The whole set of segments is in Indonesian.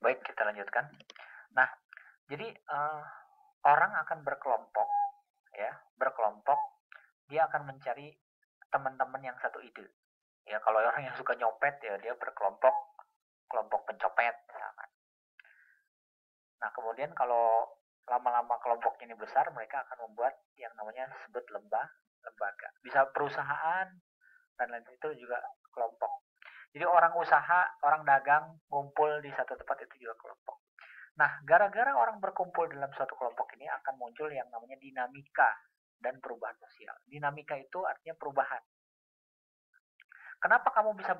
Baik, kita lanjutkan. Nah, jadi orang akan berkelompok, ya, berkelompok. Dia akan mencari teman-teman yang satu ide. Ya, kalau orang yang suka nyopet ya dia berkelompok, kelompok pencopet misalkan. Nah, kemudian kalau lama-lama kelompoknya ini besar, mereka akan membuat yang namanya disebut lembaga. Bisa perusahaan dan lain itu juga kelompok. Jadi orang usaha, orang dagang ngumpul di satu tempat itu juga kelompok. Nah, gara-gara orang berkumpul dalam suatu kelompok ini akan muncul yang namanya dinamika dan perubahan sosial. Dinamika itu artinya perubahan. Kenapa kamu bisa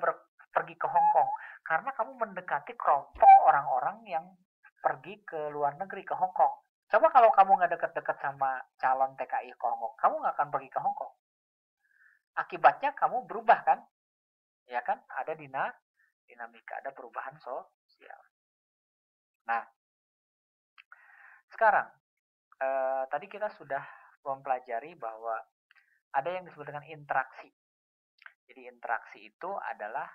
pergi ke Hong Kong? Karena kamu mendekati kelompok orang-orang yang pergi ke luar negeri, ke Hong Kong. Coba kalau kamu nggak deket-deket sama calon TKI ke Hong Kong, kamu nggak akan pergi ke Hong Kong. Akibatnya kamu berubah kan? Ya kan? Ada dinamika, ada perubahan sosial. Nah, sekarang tadi kita sudah mempelajari bahwa ada yang disebut dengan interaksi. Jadi interaksi itu adalah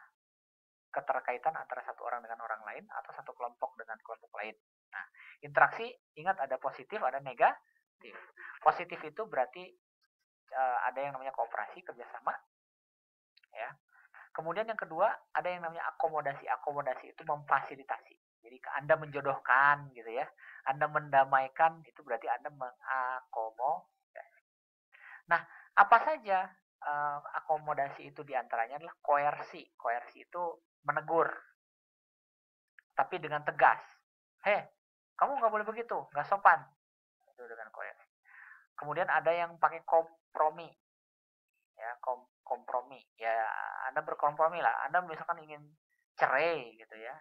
keterkaitan antara satu orang dengan orang lain atau satu kelompok dengan kelompok lain. Nah, interaksi ingat ada positif, ada negatif. Positif itu berarti ada yang namanya kooperasi, kerjasama, ya. Kemudian yang kedua ada yang namanya akomodasi. Akomodasi itu memfasilitasi. Jadi Anda menjodohkan gitu ya. Anda mendamaikan itu berarti Anda mengakomodasi. Nah, apa saja akomodasi itu diantaranya adalah koersi. Koersi itu menegur, tapi dengan tegas. Hei, kamu nggak boleh begitu, nggak sopan. Itu dengan koersi. Kemudian ada yang pakai kompromi, ya kompromi. Ya, Anda berkompromi lah. Anda misalkan ingin cerai gitu ya.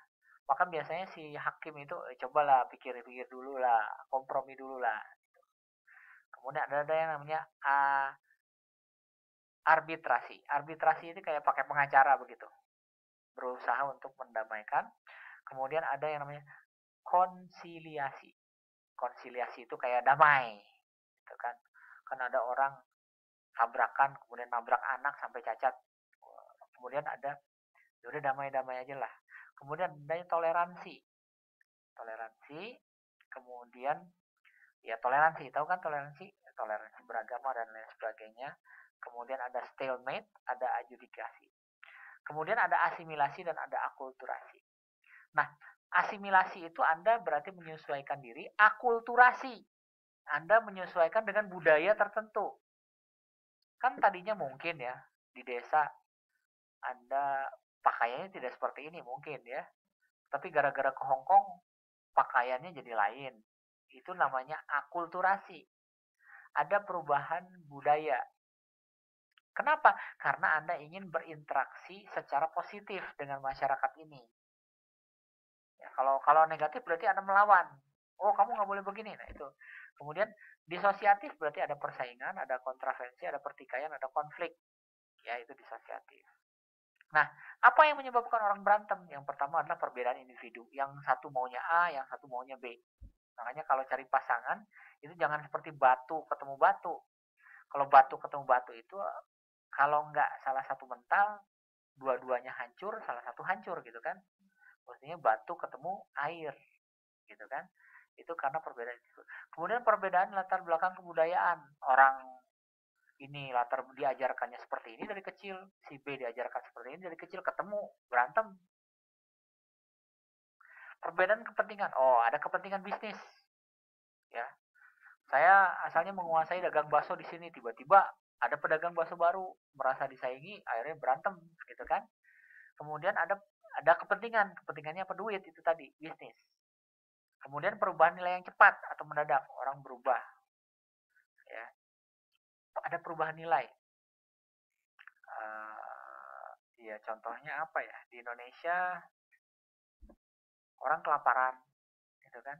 Maka biasanya si hakim itu cobalah pikir-pikir dulu lah, kompromi dulu lah. Kemudian ada yang namanya arbitrasi. Arbitrasi itu kayak pakai pengacara begitu. Berusaha untuk mendamaikan. Kemudian ada yang namanya konsiliasi. Konsiliasi itu kayak damai. Gitu kan. Kan ada orang tabrakan, kemudian nabrak anak sampai cacat. Kemudian ada, udah damai-damai aja lah. Kemudian ada toleransi. Toleransi, kemudian ya toleransi, tahu kan toleransi? Toleransi beragama dan lain sebagainya. Kemudian ada stalemate, ada adjudikasi. Kemudian ada asimilasi dan ada akulturasi. Nah, asimilasi itu Anda berarti menyesuaikan diri, akulturasi Anda menyesuaikan dengan budaya tertentu. Kan tadinya mungkin ya, di desa Anda pakaiannya tidak seperti ini mungkin ya. Tapi gara-gara ke Hong Kong, pakaiannya jadi lain. Itu namanya akulturasi. Ada perubahan budaya. Kenapa? Karena Anda ingin berinteraksi secara positif dengan masyarakat ini. Ya, kalau negatif berarti Anda melawan. Oh, kamu nggak boleh begini. Nah, itu. Kemudian disosiatif berarti ada persaingan, ada kontravensi, ada pertikaian, ada konflik. Ya, itu disosiatif. Nah, apa yang menyebabkan orang berantem? Yang pertama adalah perbedaan individu. Yang satu maunya A, yang satu maunya B. Makanya kalau cari pasangan, itu jangan seperti batu ketemu batu. Kalau batu ketemu batu itu, kalau nggak salah satu mental, dua-duanya hancur, salah satu hancur gitu kan. Maksudnya batu ketemu air gitu kan. Itu karena perbedaan itu. Kemudian perbedaan latar belakang kebudayaan. Orang ini latar diajarkannya seperti ini dari kecil, si B diajarkan seperti ini dari kecil, ketemu berantem. Perbedaan kepentingan, oh ada kepentingan bisnis, ya. Saya asalnya menguasai dagang bakso di sini, tiba-tiba ada pedagang bakso baru merasa disaingi, akhirnya berantem, gitu kan. Kemudian ada kepentingan, kepentingannya apa? Duit itu tadi, bisnis. Kemudian perubahan nilai yang cepat atau mendadak, orang berubah, ya. Ada perubahan nilai. Ya contohnya apa ya, di Indonesia orang kelaparan gitu kan,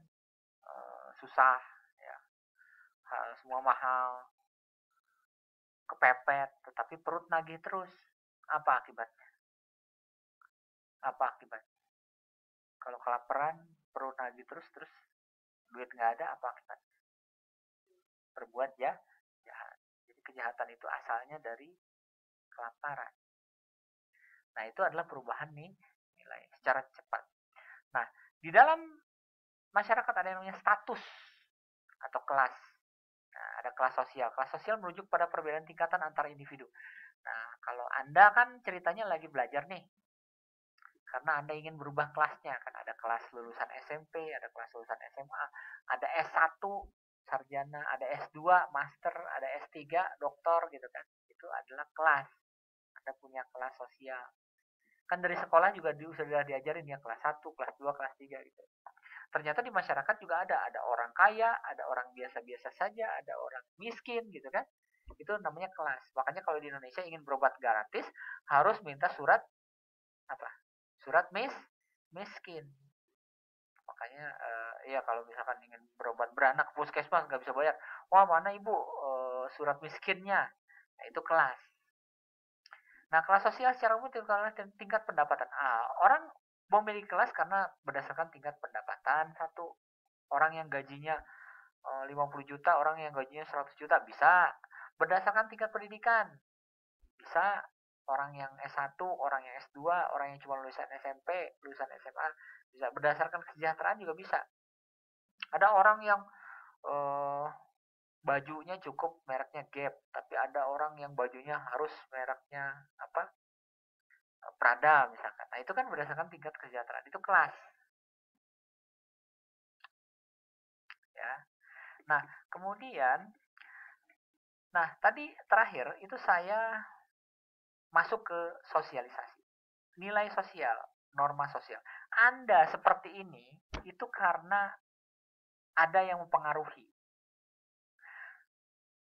susah ya, semua mahal, kepepet, tetapi perut nagih terus. Apa akibatnya? Kalau kelaparan perut nagih terus duit nggak ada, apa akibatnya? Berbuat jahat. Jadi kejahatan itu asalnya dari kelaparan. Nah, itu adalah perubahan nih nilai secara cepat. Nah, Di dalam masyarakat ada yang namanya status atau kelas. Nah, ada kelas sosial. Kelas sosial merujuk pada perbedaan tingkatan antar individu. Nah, kalau Anda kan ceritanya lagi belajar nih, karena Anda ingin berubah kelasnya, kan ada kelas lulusan SMP, ada kelas lulusan SMA, ada S1 sarjana, ada S2 master, ada S3 doktor gitu kan. Itu adalah kelas. Anda punya kelas sosial. Kan dari sekolah juga sudah diajarin ya kelas 1, kelas 2, kelas 3 gitu. Ternyata di masyarakat juga ada orang kaya, ada orang biasa-biasa saja, ada orang miskin gitu kan. Itu namanya kelas. Makanya kalau di Indonesia ingin berobat gratis harus minta surat apa? Surat miskin. Makanya ya kalau misalkan ingin berobat beranak puskesmas nggak bisa bayar. Wah, mana ibu surat miskinnya? Nah, itu kelas. Nah, kelas sosial secara umum tingkat pendapatan. Orang memilih kelas karena berdasarkan tingkat pendapatan. Satu, orang yang gajinya 50 juta, orang yang gajinya 100 juta bisa. Berdasarkan tingkat pendidikan. Bisa orang yang S1, orang yang S2, orang yang cuma lulusan SMP, lulusan SMA, bisa. Berdasarkan kesejahteraan juga bisa. Ada orang yang bajunya cukup mereknya Gap, tapi ada orang yang bajunya harus mereknya apa? Prada misalkan. Nah, itu kan berdasarkan tingkat kesejahteraan. Itu kelas. Ya. Nah, kemudian tadi terakhir itu saya masuk ke sosialisasi. Nilai sosial, norma sosial. Anda seperti ini itu karena ada yang mempengaruhi.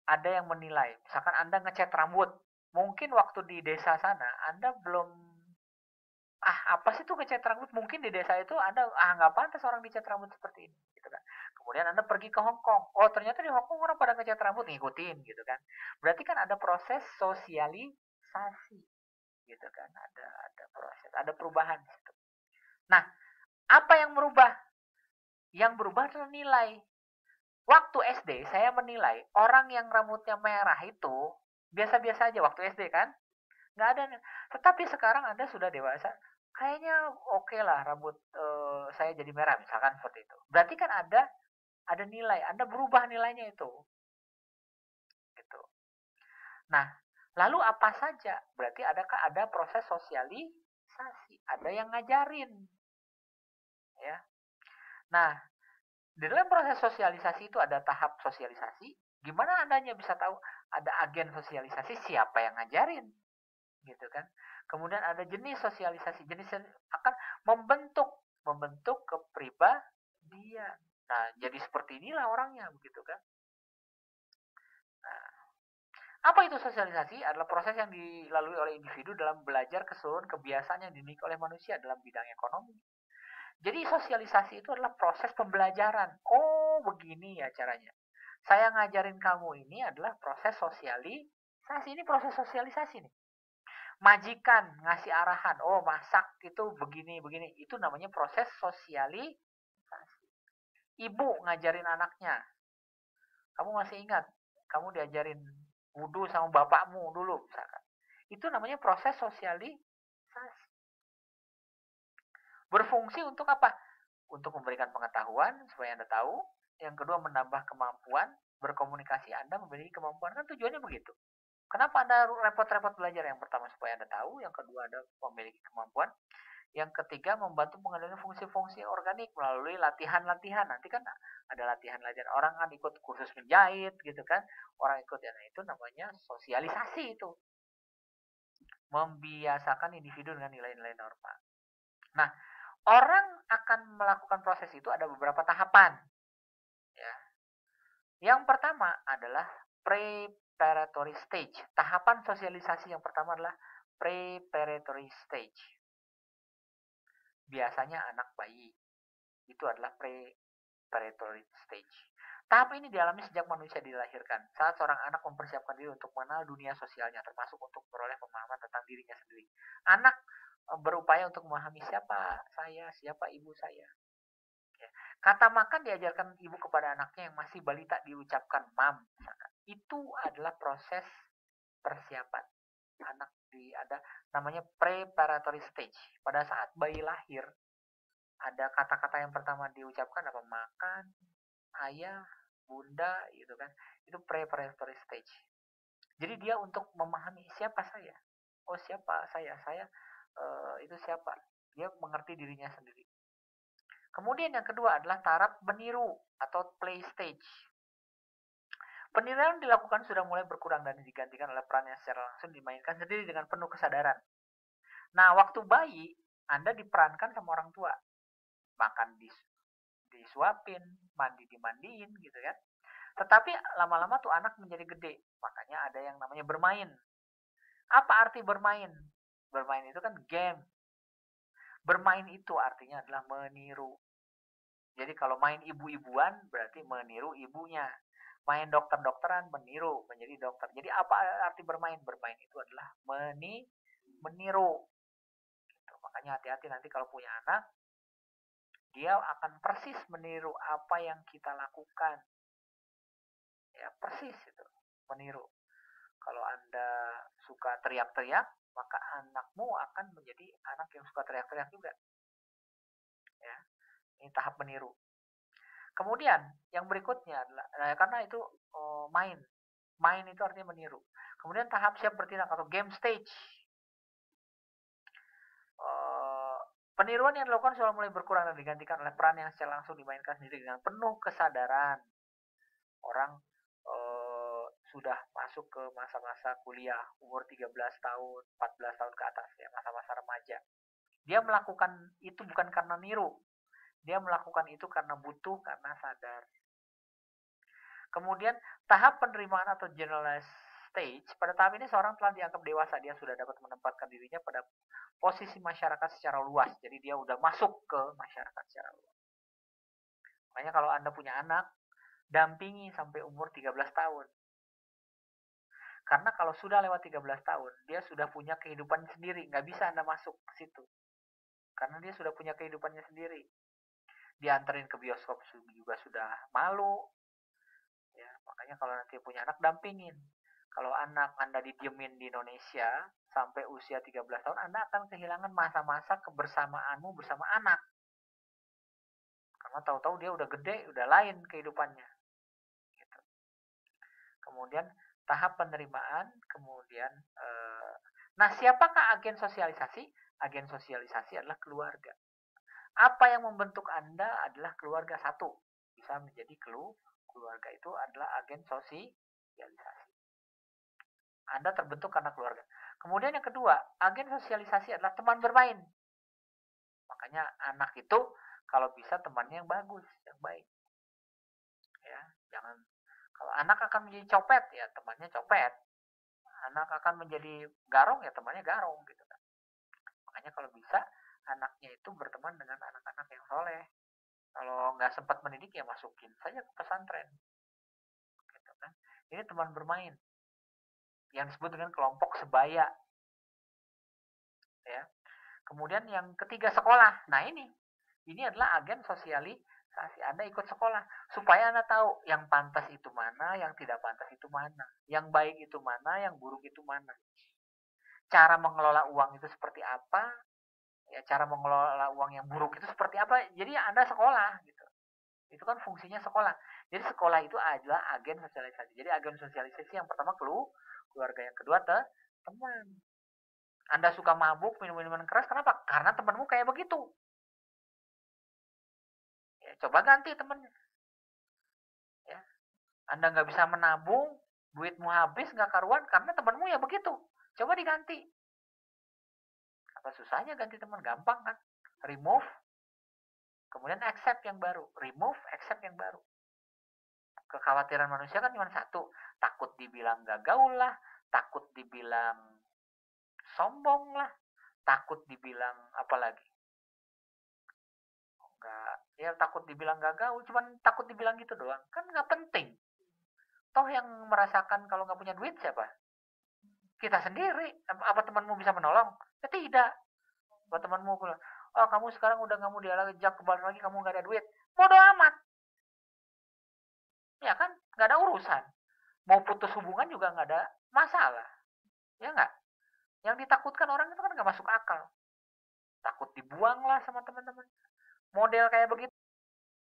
Ada yang menilai. Misalkan Anda ngecat rambut. Mungkin waktu di desa sana Anda belum apa sih tuh ngecat rambut? Mungkin di desa itu Anda nggak pantas orang dicat rambut seperti ini gitu kan. Kemudian Anda pergi ke Hong Kong. Oh, ternyata di Hong Kong orang pada ngecat rambut, ngikutin gitu kan. Berarti kan ada proses sosialisasi gitu kan. Ada proses, ada perubahan gitu. Nah, apa yang berubah? Yang berubah adalah nilai. Waktu SD saya menilai orang yang rambutnya merah itu biasa-biasa aja waktu SD kan. Nggak ada. Tetapi sekarang Anda sudah dewasa, kayaknya oke lah rambut saya jadi merah misalkan seperti itu. Berarti kan ada nilai, Anda berubah nilainya itu. Gitu. Nah, lalu apa saja? Berarti ada proses sosialisasi, ada yang ngajarin. Ya. Nah, di dalam proses sosialisasi itu ada tahap sosialisasi. Gimana Andanya bisa tahu ada agen sosialisasi, siapa yang ngajarin? Gitu kan. Kemudian ada jenis sosialisasi, jenis akan membentuk kepribadian. Nah, jadi seperti inilah orangnya begitu kan. Nah, apa itu sosialisasi? Adalah proses yang dilalui oleh individu dalam belajar keseluruhan kebiasaan yang dimiliki oleh manusia dalam bidang ekonomi. Jadi sosialisasi itu adalah proses pembelajaran. Oh, begini ya caranya. Saya ngajarin kamu ini adalah proses sosialisasi. Ini proses sosialisasi nih. Majikan ngasih arahan, oh masak itu begini-begini. Itu namanya proses sosialisasi. Ibu ngajarin anaknya. Kamu masih ingat, kamu diajarin wudhu sama bapakmu dulu misalkan. Itu namanya proses sosialisasi. Berfungsi untuk apa? Untuk memberikan pengetahuan supaya Anda tahu. Yang kedua, menambah kemampuan berkomunikasi Anda, memiliki kemampuan. Kan tujuannya begitu. Kenapa Anda repot-repot belajar? Yang pertama supaya Anda tahu, yang kedua Anda memiliki kemampuan, yang ketiga membantu mengendalikan fungsi-fungsi organik melalui latihan-latihan. Nanti kan ada latihan-latihan, orang kan ikut kursus menjahit gitu kan, orang ikut ya, nah itu namanya sosialisasi itu. Membiasakan individu dengan nilai-nilai norma. Nah, orang akan melakukan proses itu ada beberapa tahapan. Ya. Yang pertama adalah preparatory stage. Tahapan sosialisasi yang pertama adalah preparatory stage. Biasanya anak bayi. Itu adalah preparatory stage. Tahap ini dialami sejak manusia dilahirkan, saat seorang anak mempersiapkan diri untuk mengenal dunia sosialnya, termasuk untuk memperoleh pemahaman tentang dirinya sendiri. Anak berupaya untuk memahami siapa saya, siapa ibu saya. Ya. Kata makan diajarkan ibu kepada anaknya yang masih balita diucapkan mam. Itu adalah proses persiapan. Anak ada namanya preparatory stage. Pada saat bayi lahir, ada kata-kata yang pertama diucapkan apa? Makan, ayah, bunda, gitu kan. Itu preparatory stage. Jadi dia untuk memahami siapa saya. Oh, siapa saya? Saya itu siapa? Dia mengerti dirinya sendiri. Kemudian yang kedua adalah taraf meniru atau play stage. Peniruan dilakukan sudah mulai berkurang dan digantikan oleh peran yang secara langsung dimainkan sendiri dengan penuh kesadaran. Nah, waktu bayi, Anda diperankan sama orang tua. Makan disuapin, mandi dimandiin gitu kan. Tetapi lama-lama tuh anak menjadi gede. Makanya ada yang namanya bermain. Apa arti bermain? Bermain itu kan game. Bermain itu artinya adalah meniru. Jadi kalau main ibu-ibuan berarti meniru ibunya. Main dokter-dokteran meniru menjadi dokter. Jadi apa arti bermain? Bermain itu adalah meniru. Gitu. Makanya hati-hati nanti kalau punya anak, dia akan persis meniru apa yang kita lakukan. Ya, persis itu, meniru. Kalau Anda suka teriak-teriak, maka anakmu akan menjadi anak yang suka teriak-teriak juga. Ya, ini tahap meniru. Kemudian yang berikutnya adalah karena itu main. Main itu artinya meniru. Kemudian tahap siap bertindak atau game stage. Peniruan yang dilakukan sudah mulai berkurang dan digantikan oleh peran yang secara langsung dimainkan sendiri dengan penuh kesadaran. Orang sudah masuk ke masa-masa kuliah, umur 13 tahun, 14 tahun ke atas, ya, masa-masa remaja. Dia melakukan itu bukan karena niru. Dia melakukan itu karena butuh, karena sadar. Kemudian tahap penerimaan atau generalized stage, pada tahap ini seorang telah dianggap dewasa, dia sudah dapat menempatkan dirinya pada posisi masyarakat secara luas. Jadi dia udah masuk ke masyarakat secara luas. Makanya kalau Anda punya anak, dampingi sampai umur 13 tahun. Karena kalau sudah lewat 13 tahun, dia sudah punya kehidupan sendiri. Nggak bisa Anda masuk ke situ. Karena dia sudah punya kehidupannya sendiri. Dianterin ke bioskop juga sudah malu. Ya, makanya kalau nanti punya anak, dampingin. Kalau anak Anda didiemin di Indonesia sampai usia 13 tahun, Anda akan kehilangan masa-masa kebersamaanmu bersama anak. Karena tahu-tahu dia udah gede, udah lain kehidupannya. Gitu. Kemudian tahap penerimaan, kemudian nah, siapakah agen sosialisasi? Agen sosialisasi adalah keluarga. Apa yang membentuk Anda adalah keluarga. Satu, bisa menjadi keluarga itu adalah agen sosialisasi. Anda terbentuk karena keluarga. Kemudian yang kedua, agen sosialisasi adalah teman bermain. Makanya anak itu kalau bisa temannya yang bagus, yang baik. Ya, jangan kalau anak akan menjadi copet, ya temannya copet. Anak akan menjadi garong, ya temannya garong gitu kan. Makanya kalau bisa anaknya itu berteman dengan anak-anak yang soleh. Kalau nggak sempat mendidik, ya masukin saja ke pesantren. Gitu kan. Ini teman bermain yang disebut dengan kelompok sebaya. Ya. Kemudian yang ketiga, sekolah. Nah, ini adalah agen sosialisasi. Anda ikut sekolah supaya Anda tahu yang pantas itu mana, yang tidak pantas itu mana, yang baik itu mana, yang buruk itu mana. Cara mengelola uang itu seperti apa? Ya, cara mengelola uang yang buruk itu seperti apa? Jadi Anda sekolah gitu. Itu kan fungsinya sekolah. Jadi sekolah itu adalah agen sosialisasi. Jadi agen sosialisasi yang pertama keluarga, yang kedua teman. Anda suka mabuk, minum minuman keras, kenapa? Karena temanmu kayak begitu. Ya, coba ganti temannya. Ya. Anda nggak bisa menabung, duitmu habis, nggak karuan, karena temanmu ya begitu. Coba diganti. Apa susahnya ganti teman? Gampang kan? Remove, kemudian accept yang baru. Remove, accept yang baru. Kekhawatiran manusia kan cuma satu. Takut dibilang gak gaul lah, takut dibilang sombong lah, takut dibilang apa lagi? Enggak, ya takut dibilang gak gaul, cuman takut dibilang gitu doang. Kan nggak penting. Toh yang merasakan kalau nggak punya duit siapa? Kita sendiri. Apa temanmu bisa menolong? Ya tidak. Apa temanmu bilang, oh kamu sekarang udah nggak mau diajak kembali lagi, kamu nggak ada duit. Bodoh amat. Ya kan, nggak ada urusan. Mau putus hubungan juga nggak ada masalah. Ya nggak? Yang ditakutkan orang itu kan nggak masuk akal. Takut dibuang lah sama teman-teman. Model kayak begitu